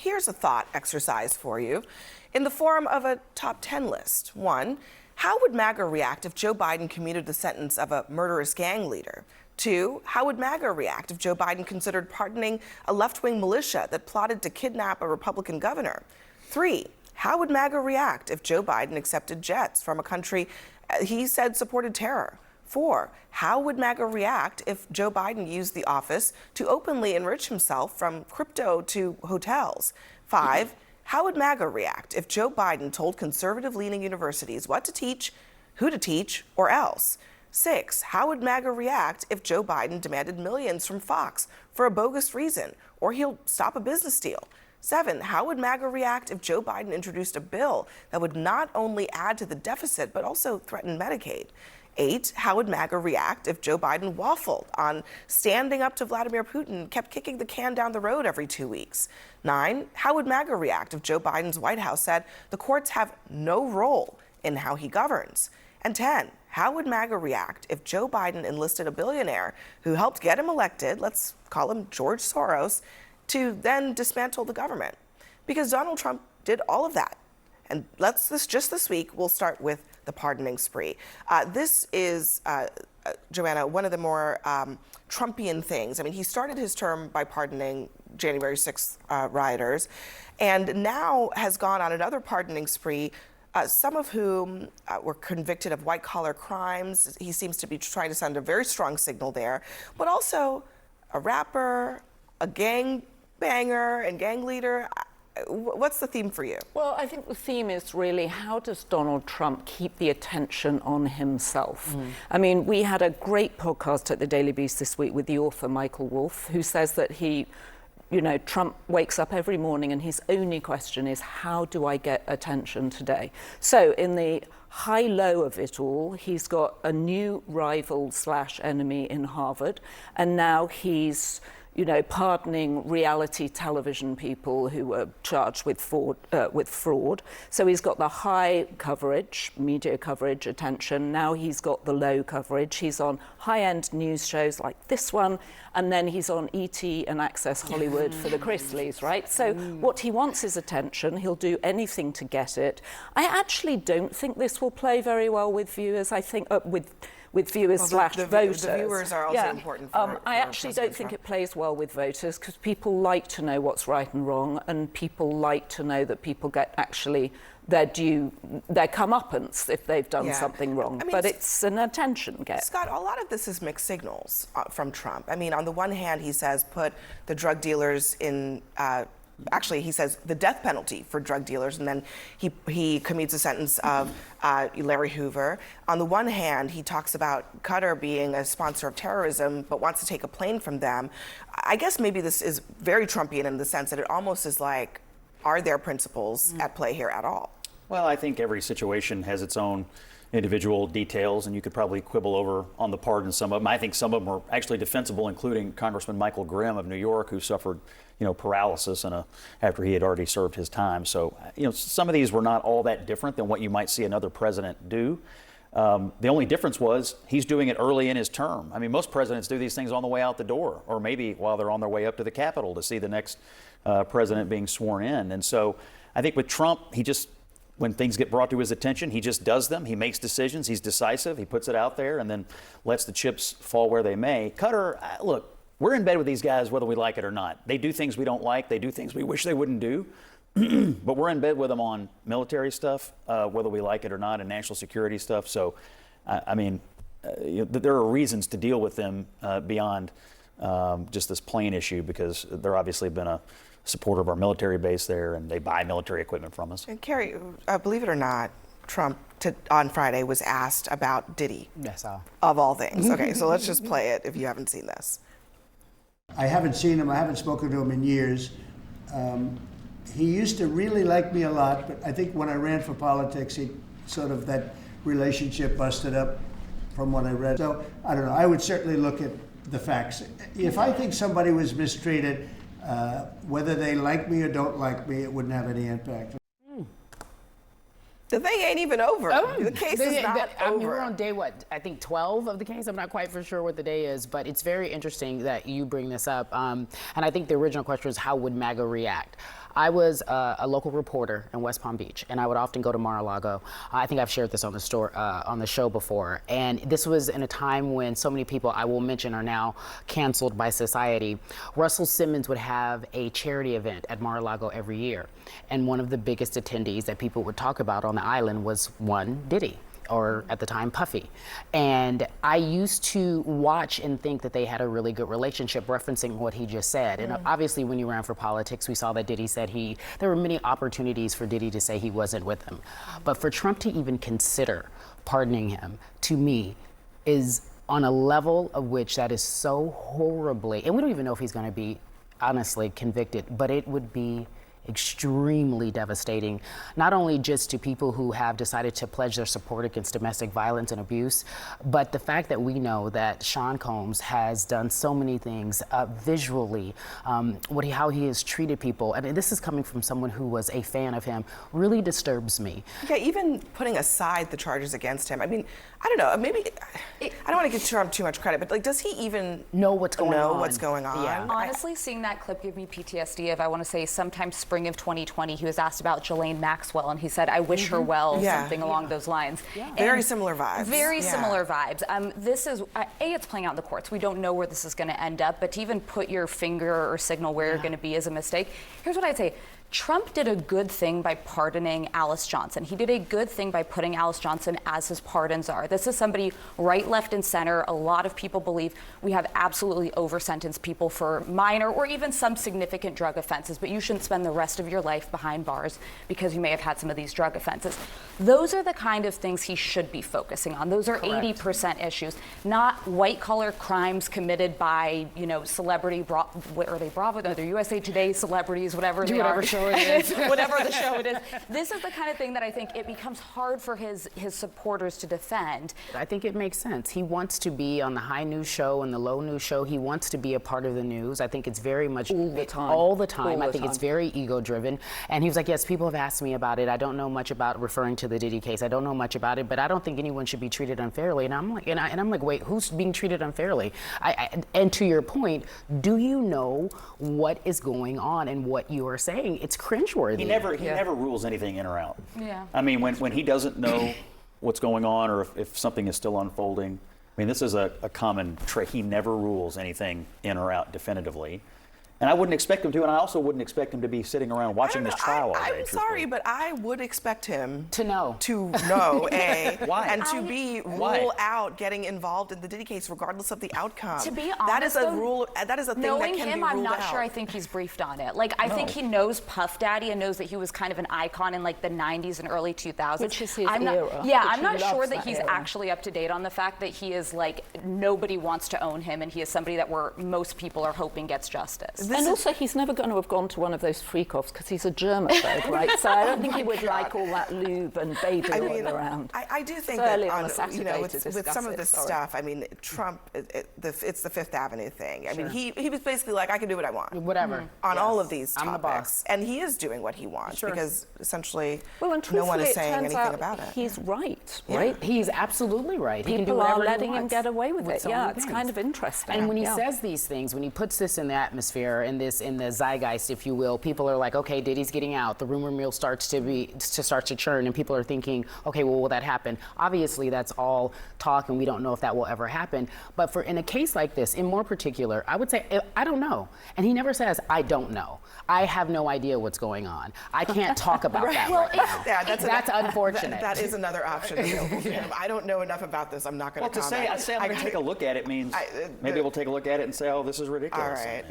here's a thought exercise for you in the form of a top 10 list. 1, how would MAGA react if Joe Biden commuted the sentence of a murderous gang leader? 2, how would MAGA react if Joe Biden considered pardoning a left-wing militia that plotted to kidnap a Republican governor? 3, how would MAGA react if Joe Biden accepted jets from a country he said supported terror? 4, how would MAGA react if Joe Biden used the office to openly enrich himself from crypto to hotels? 5, how would MAGA react if Joe Biden told conservative-leaning universities what to teach, who to teach, or else? 6, how would MAGA react if Joe Biden demanded millions from Fox for a bogus reason, or he'll stop a business deal? 7, how would MAGA react if Joe Biden introduced a bill that would not only add to the deficit, but also threaten Medicaid? 8, how would MAGA react if Joe Biden waffled on standing up to Vladimir Putin and kept kicking the can down the road every 2 weeks? 9, how would MAGA react if Joe Biden's White House said the courts have no role in how he governs? And 10, how would MAGA react if Joe Biden enlisted a billionaire who helped get him elected, let's call him George Soros, to then dismantle the government? Because Donald Trump did all of that. And just this week, we'll start with the pardoning spree. This is, Joanna, one of the more Trumpian things. I mean, he started his term by pardoning January 6th rioters, and now has gone on another pardoning spree, some of whom were convicted of white-collar crimes. He seems to be trying to send a very strong signal there, but also a rapper, a gang banger and gang leader. What's the theme for you? Well, I think the theme is really, how does Donald Trump keep the attention on himself? I mean, we had a great podcast at the Daily Beast this week with the author Michael Wolff, who says that Trump wakes up every morning and his only question is, how do I get attention today? So in the high-low of it all, he's got a new rival/enemy in Harvard, and now he's pardoning reality television people who were charged with fraud. So he's got the high coverage, media coverage, attention. Now he's got the low coverage. He's on high-end news shows like this one, and then he's on ET and Access Hollywood for the Chrisleys, right? So what he wants is attention. He'll do anything to get it. I actually don't think this will play very well with viewers. I think with viewers/voters. The viewers are also important for I actually don't think it plays well with voters, because people like to know what's right and wrong, and people like to know that people get actually their comeuppance if they've done something wrong. I mean, but it's an attention get. Scott, a lot of this is mixed signals from Trump. I mean, on the one hand, he says put the drug dealers in actually, he says the death penalty for drug dealers, and then he commutes a sentence of Larry Hoover. On the one hand, he talks about Qatar being a sponsor of terrorism, but wants to take a plane from them. I guess maybe this is very Trumpian in the sense that it almost is like, are there principles at play here at all? Well, I think every situation has its own individual details, and you could probably quibble over on the pardon some of them. I think some of them are actually defensible, including Congressman Michael Grimm of New York, who suffered paralysis after he had already served his time. So, some of these were not all that different than what you might see another president do. The only difference was he's doing it early in his term. I mean, most presidents do these things on the way out the door, or maybe while they're on their way up to the Capitol to see the next president being sworn in. And so I think with Trump, when things get brought to his attention, he just does them. He makes decisions. He's decisive. He puts it out there and then lets the chips fall where they may. Qatar, look, we're in bed with these guys whether we like it or not. They do things we don't like. They do things we wish they wouldn't do. But we're in bed with them on military stuff, whether we like it or not, and national security stuff. So, there are reasons to deal with them beyond just this plane issue, because they're obviously been a supporter of our military base there, and they buy military equipment from us. And Carrie, believe it or not, Trump on Friday was asked about Diddy. Yes, of all things. Okay, so let's just play it if you haven't seen this. I haven't seen him. I haven't spoken to him in years. He used to really like me a lot, but I think when I ran for politics, that relationship busted up from what I read. So I don't know. I would certainly look at the facts. If I think somebody was mistreated, whether they like me or don't like me, it wouldn't have any impact. The thing ain't even over. The case is not over. I mean, we're on day, I think 12 of the case. I'm not quite for sure what the day is, but it's very interesting that you bring this up. And I think the original question was, how would MAGA react? I was a local reporter in West Palm Beach, and I would often go to Mar-a-Lago. I think I've shared this on the show before. And this was in a time when so many people I will mention are now canceled by society. Russell Simmons would have a charity event at Mar-a-Lago every year. And one of the biggest attendees that people would talk about on the island was one Diddy, or at the time Puffy. And I used to watch and think that they had a really good relationship, referencing what he just said. And obviously when you ran for politics, we saw that Diddy said there were many opportunities for Diddy to say he wasn't with him. But for Trump to even consider pardoning him, to me, is on a level of which that is so horribly, and we don't even know if he's gonna be honestly convicted, but it would be extremely devastating, not only just to people who have decided to pledge their support against domestic violence and abuse, but the fact that we know that Sean Combs has done so many things visually, how he has treated people, and this is coming from someone who was a fan of him, really disturbs me. Yeah, even putting aside the charges against him, I mean, I don't know, maybe, I don't want to give Trump too much credit, but like, does he even know what's going on? Yeah. Honestly, seeing that clip gave me PTSD of, I want to say, sometime spring of 2020, he was asked about Ghislaine Maxwell, and he said, I wish her well, something along those lines. Yeah. Very similar vibes. Very similar vibes. This is, it's playing out in the courts. We don't know where this is going to end up, but to even put your finger or signal where you're going to be is a mistake. Here's what I'd say. Trump did a good thing by pardoning Alice Johnson. He did a good thing by putting Alice Johnson as his pardon czar. This is somebody right, left, and center. A lot of people believe we have absolutely over-sentenced people for minor or even some significant drug offenses, but you shouldn't spend the rest of your life behind bars because you may have had some of these drug offenses. Those are the kind of things he should be focusing on. Those are 80% issues, not white-collar crimes committed by, celebrity, what are they, Bravo? No, they're USA Today celebrities, whatever they are. Whatever the show it is. This is the kind of thing that I think it becomes hard for his supporters to defend. I think it makes sense. He wants to be on the high news show and the low news show. He wants to be a part of the news. I think it's very much all the time. I think it's very ego driven. And he was like, yes, people have asked me about it. I don't know much about referring to the Diddy case. I don't know much about it, but I don't think anyone should be treated unfairly. And I'm like, wait, who's being treated unfairly? And to your point, do you know what is going on and what you are saying? It's cringeworthy. He never rules anything in or out. Yeah. I mean, when he doesn't know what's going on or if something is still unfolding, I mean, this is a common trait. He never rules anything in or out definitively. And I wouldn't expect him to, and I also wouldn't expect him to be sitting around watching this trial all day. I'm sorry, but I would expect him to know, Why? And to rule out getting involved in the Diddy case, regardless of the outcome. To be honest, that is a rule. That is a thing that can knowing be him, ruled I'm not out. sure. I think he's briefed on it. Like, I think he knows Puff Daddy and knows that he was kind of an icon in like the 90s and early 2000s. Which is his era. Yeah, I'm not sure that he's era. actually up to date on the fact that he is like, nobody wants to own him, and he is somebody that most people are hoping gets justice. And also, he's never going to have gone to one of those freak-offs because he's a germaphobe, right? So I don't think he would like all that lube and baby oil around. I do think Early that on a Saturday with some of this stuff, I mean, Trump, it's the Fifth Avenue thing. I mean, he was basically like, I can do what I want. Whatever. On all of these topics. I'm the boss. And he is doing what he wants because essentially and no one is truthfully, saying it turns anything out about it. He's right, Yeah. right? He's absolutely right. He can do People are whatever he letting him wants get away with it. so Yeah, many it's things. kind of interesting. And when he Yeah. says these things, when he puts this in the atmosphere, in the zeitgeist, if you will, people are like, okay, Diddy's getting out. The rumor mill starts to churn, and people are thinking, okay, well, will that happen? Obviously, that's all talk, and we don't know if that will ever happen. But in a case like this, in more particular, I would say, I don't know. And he never says, I don't know. I have no idea what's going on. I can't talk about that right now. Yeah, that's unfortunate. That is another option available to him. I don't know enough about this. I'm not going Well, to say I'm going to take a look at it means maybe we'll take a look at it and say, oh, this is ridiculous. All right.